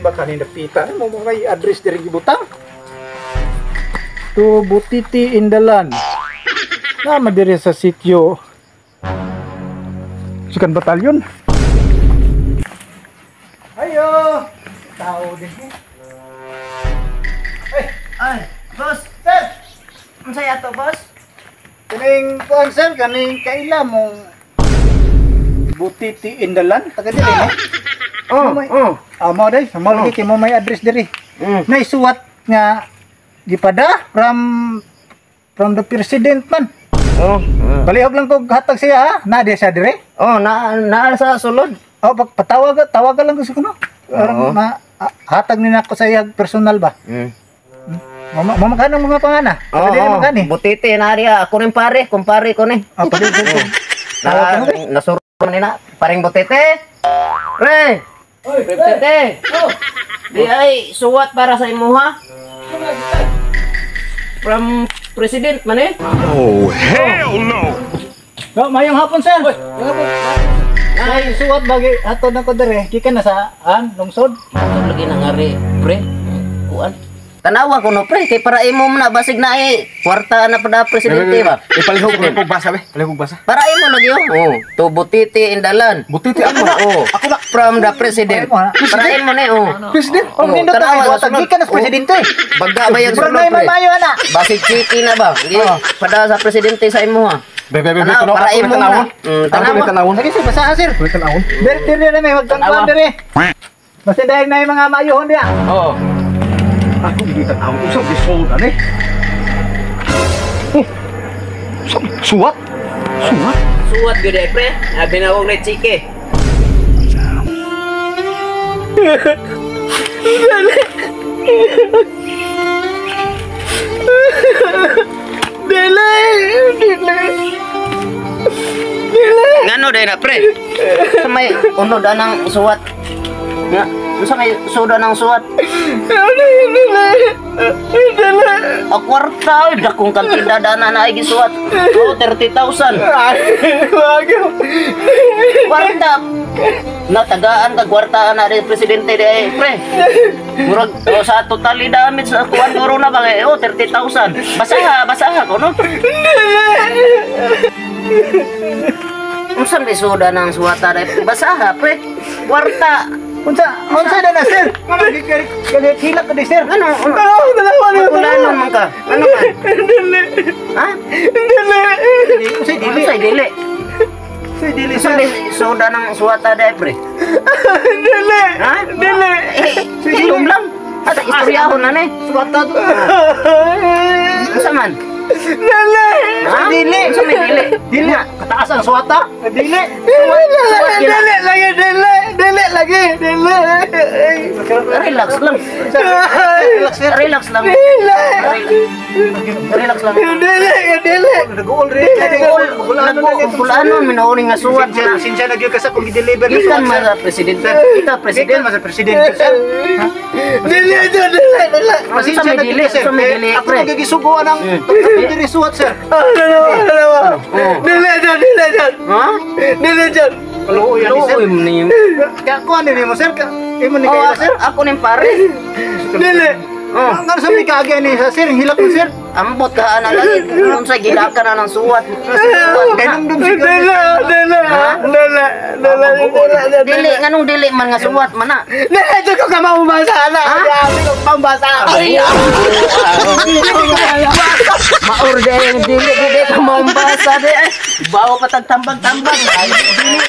Baka ni napita mo may address diri gibutang to Butiti Indalan na madiri sa sitio Sukan Batalyon. Ayo tao din Ay, boss, sir. Unsay ato, boss? kaning kuan sir kaning kaila mong Butiti Indalan taga diri no. Mo day, mo lagi kay mo may address diri. Naisuwat nga gipada from the president man. Balihog lang ko hatag siya ha. Na di siya dire? Na sa sulod. Patawag lang ko sa kuno. Na hatag ni nako sa iya personal ba? Magkano mga pangana? Dili Butiti na riya. Ako rin pare, kumpare ko ni. Pare. Nasuro ni na paring Butiti. Pre. Oy, Butiti. Di ay suwat para sa imo ha. From president man eh. Oh, hell no! Mayong hapon sir. Ay suwat bagi hatod nako dire. Gikan na sa lungsod. Lagi nangari, pre. Kuan. Tanawa ko no pre, kay para imo na basig na kwarta na pada presidente ba. Ipalihog ko basa be. Palihog basa. Para imo lagi yo. To Butiti Indalan. Butiti ako na. Ako na from the president. Para imo ni President, nindot tanawa sa gikan na sa presidente. Bagga ba yan sulod May pre? mayo ana. Basig chiki na ba? Hindi pada sa presidente sa imo ha. Be Ano, para imo na. tanawon. Lagi sir basahan sir. Tanawon. Dire na may magtangkuan dire. Basta dahil na yung mga mayuhon diya. Ako hindi tanawon. Usap di sold ani. Suwat. Suwat gyud pre. Abi na og chiki. Ngano day na pre? Sa may unod anang suwat. Nga, sa may suda ng suwat. A kwarta, dakong kantida dana na ay gisuwat. 30,000. Kwarta. Natagaan ka kwarta na rin presidente di pre. Murag sa totalidad sa kuwan duro na ba 30,000. Basaha ko no. Unsa may suda ng suwata dai? Basaha pre. Kwarta. Unsa na sir? Galit hilak ka di sir. Ano? Kulanon man ka. Ano man? Ha? Unsay dili? Unsay suda ng suwata dai pre? Ha? Silom lang. Ata istoryahon na ni. Suwata to. Unsa man? Ha? Dili. Unsa may dili? Dili. Kataas ang suwata. Dili. Relax lang. Relax lang. Relax lang. Nag-uol rin. Nagkulanon minauning nga suwat sila. Sinsya nagyo ka sa kung i-deliver ni Ikan mga presidente. Kita presidente. Mas presidente sir. Dili. Sa may dili, sa may dili. Ako nagigisuguan ang diri suwat sir. Dili. Ha? Kaluoy yan sir. Kaya ko ano mo sir? Imo ni kayo sir? Ako ning pare. Dili. Ang sa may kagay ni sir, hilak mo sir. Ambot ka na lagi. Kung sa gilakan na ng suwat. Ganun dum siguro. Dili, nganong dili man nga suwat man na. Dili ko ka maubasa na. Abi ko pambasa. Maurde yung dili ka maumbasa di. Bawa patag tambag-tambag. Dili.